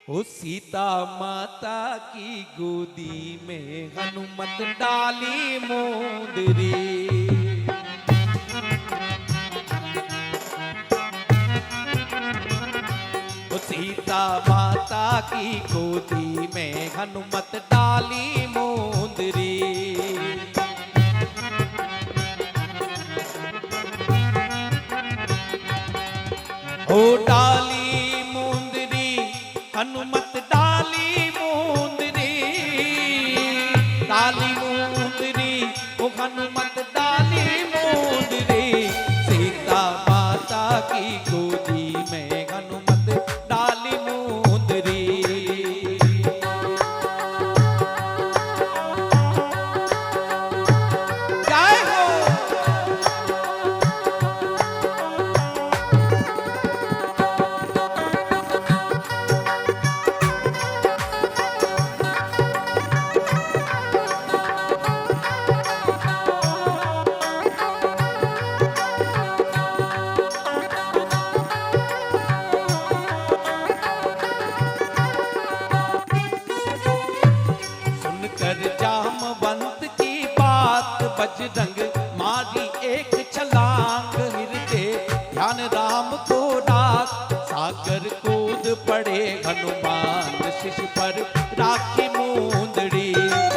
ओ सीता माता की गोदी में हनुमत डाली मोंदरी। ओ सीता माता की गोदी में हनुमत डाली मोंदरी। ओ डाली मोंदरी हनुमत डाली मोंदरी, डाली मोंदरी ओ हनुमत डाली मोंदरी। सीता माता की गोदी में हनुमत डाली मोंदरी। जय हो। बजरंग मारी एक छलांग, हृदय ध्यान राम को राख। सागर कूद पड़े हनुमान शिष पर राखी मोंदड़ी।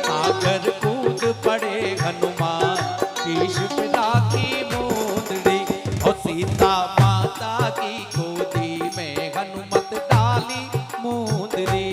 सागर कूद पड़े हनुमान शिष पर राखी मोंदड़ी। और सीता माता की गोदी में हनुमत डाली मोंदड़ी।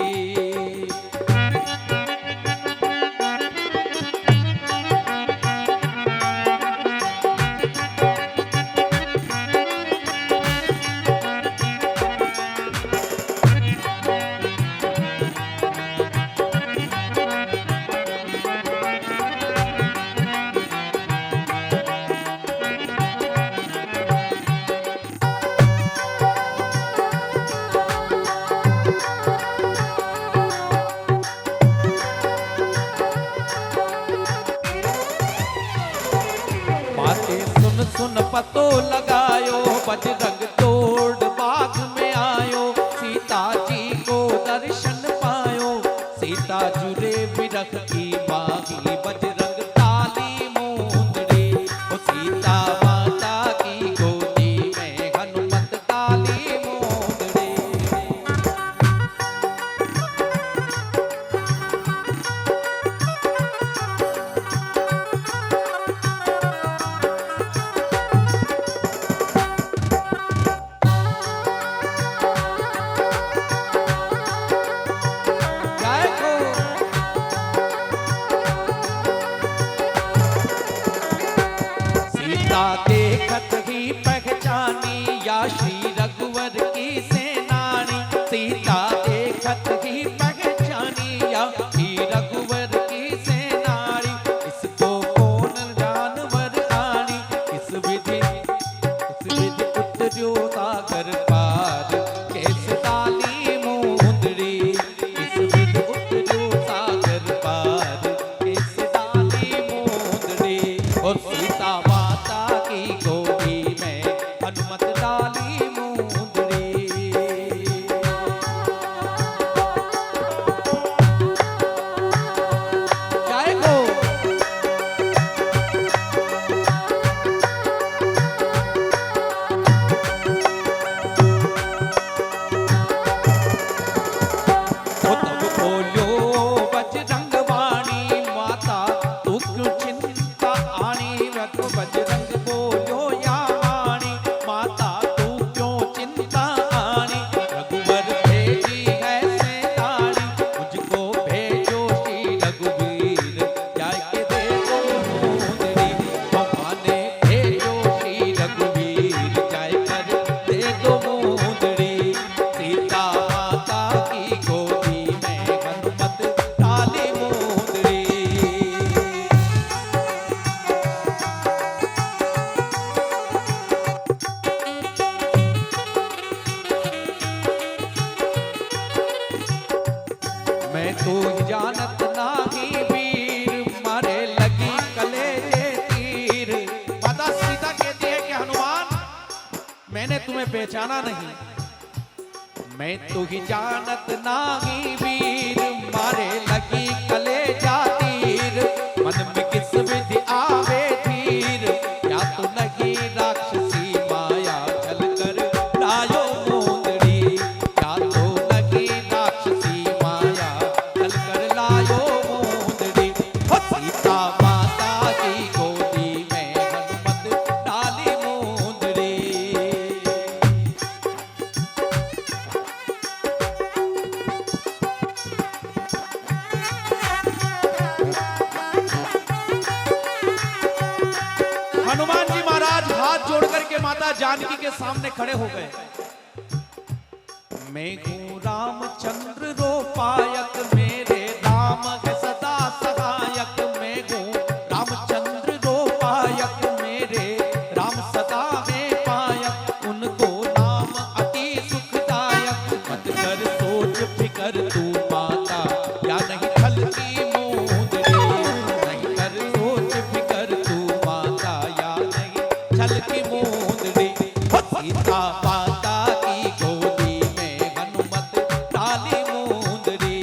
सुन सुन पतो लगायो, बजरंग तोड़ बाग में आयो। सीता जी को दर्शन पायो, सीता जुरे बिरख की बागी। बजरंग डाली मोंदड़ी। ओ सीता माता की गोदी में हनुमत डाली मोंदड़ी। देखत ही पहचानी या श्री रघुवर की सेनानी। सीता देखत ही पहचानी या श्री रघुवर की सेनानी। इसको कौन जानवर आनी, इस विधि उतर्यो सागर पार। कैसे डाली मोंदड़ी, इस विधि उतर्यो सागर पार। कैसे डाली मोंदड़ी। और सीता माता की गोदी में हनुमत डाली मोंदड़ी। जय हो। तब बोलो बजरंग वाणी, माता तू क्यों चिंता आनी। बजरंग बोलो या वाणी, माता तू क्यों चिंता आनी। रघुवर भेजी है सेनानी, मुझको भेजो श्री रघुवीर। जाके दे दो मोंदड़ी, भगवाने भेजो श्री रघुवीर। जाकर दे दो मोंदड़ी। सीता माता की गोदी में हनुमत डाली मोंदड़ी। मैं तो जानत नाही वीर, मारे लगी कलेजे तीर। माता सीता कहती है कि हनुमान मैंने तुम्हें पहचाना नहीं। मैं तू ही जानत नाही वीर, मारे लगी कलेजा तीर, मन में किस विधि आवे धीर, क्या तू नहीं राक्षसी माया छल कर लायो मुंदरी, क्या तू नहीं राक्षसी माया छल कर लायो मुंदरी। सीता माता की गोदी में हनुमत डाली मुंदरी। हनुमान जी महाराज हाथ जोड़ करके माता जानकी के सामने खड़े हो गए। मैं हूँ रामचंद्र रोपायक, मेरे राम है सदा सहायक, मैं हूँ रामचंद्र रोपायक, मेरे राम सदा में पायक, उनको नाम अति सुखदायक, मत कर सोच फिकर तू माता, या नहीं छल की मुंदरी, नहीं कर सोच फिकर तू माता, या नहीं छल की मुंदरी। सीता माता की गोदी में हनुमत डाली मुंदरी।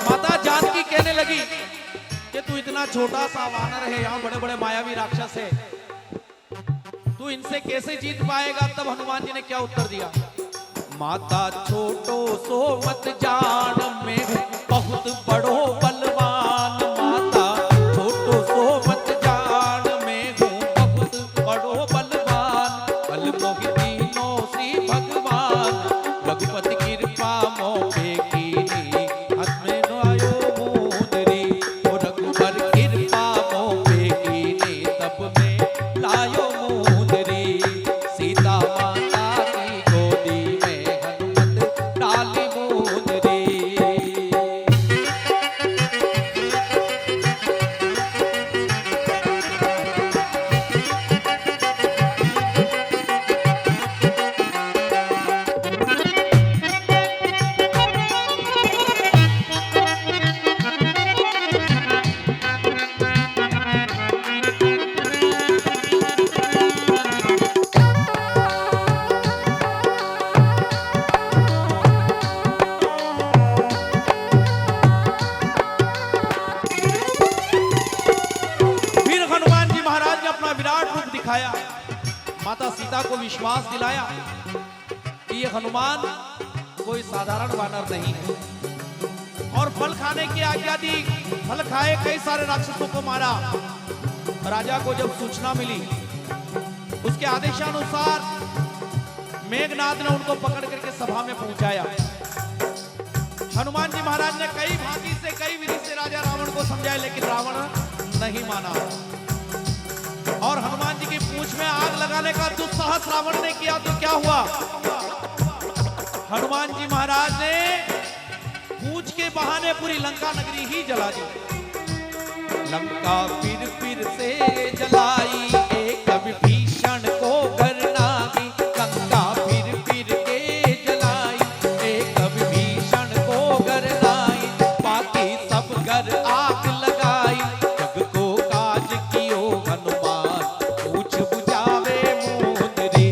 माता जानकी कहने लगी कि तू इतना छोटा सा वानर है, यहाँ बड़े बड़े मायावी राक्षस है, तू इनसे कैसे जीत पाएगा? तब हनुमान जी ने क्या उत्तर दिया? माता छोटो सो मत जान, मैं हूँ बहुत बड़ो बलवान, माता छोटो सो मत जान, मैं हूँ बहुत बड़ो बलवान, बल मोहि दीनो श्री भगवान, रघुपति कृपा मोहे कीनी, हाथ में आयो मुंदरी, ओ रघुबर कृपा मोहे कीनी, तब में लायो मुंदरी। सीता माता की गोदी में हनुमत डाली मुंदरी। फिर हनुमान जी महाराज ने अपना विराट रूप दिखाया, माता सीता को विश्वास दिलाया कि ये हनुमान कोई साधारण वानर नहीं है, और फल खाने की आज्ञा दी। फल खाए, कई सारे राक्षसों को मारा। राजा को जब सूचना मिली, उसके आदेशानुसार मेघनाद ने उनको पकड़ करके सभा में पहुंचाया। हनुमान जी महाराज ने कई भांति से, कई विधि से राजा रावण को समझाया, लेकिन रावण नहीं माना। और हनुमान जी की पूंछ में आग लगाने का दुस्साहस रावण ने किया तो क्या हुआ? हनुमान जी महाराज ने पूंछ के बहाने पूरी लंका नगरी ही जला दी। लंका फिर से जलाई, एक विभीषण को करनागी, लंका फिर के जलाई, एक विभीषण को करनाई, बाकी सब घर आग लगाई, जग को काज कियो हनुमान, पूछ बुझावे मुंदरी।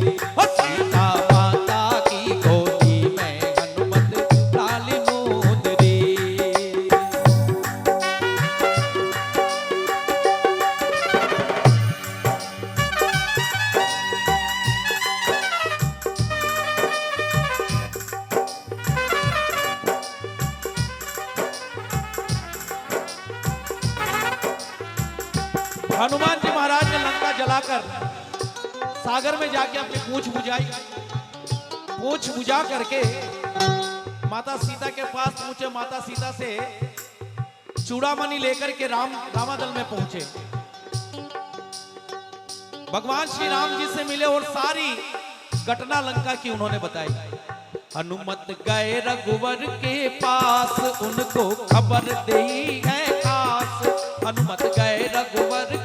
सीता माता की गोदी में हनुमत डाली मुंदरी। हनुमान जी महाराज ने लंका जलाकर सागर में जाके अपनी पूंछ बुझाई। पूंछ बुझा करके माता सीता के पास पहुंचे। माता सीता से चूड़ामणि लेकर के रामादल में पहुंचे। भगवान श्री राम जी से मिले और सारी घटना लंका की उन्होंने बताई। हनुमत गए रघुवर के पास, उनको खबर दी है खास। हनुमत गए रघुवर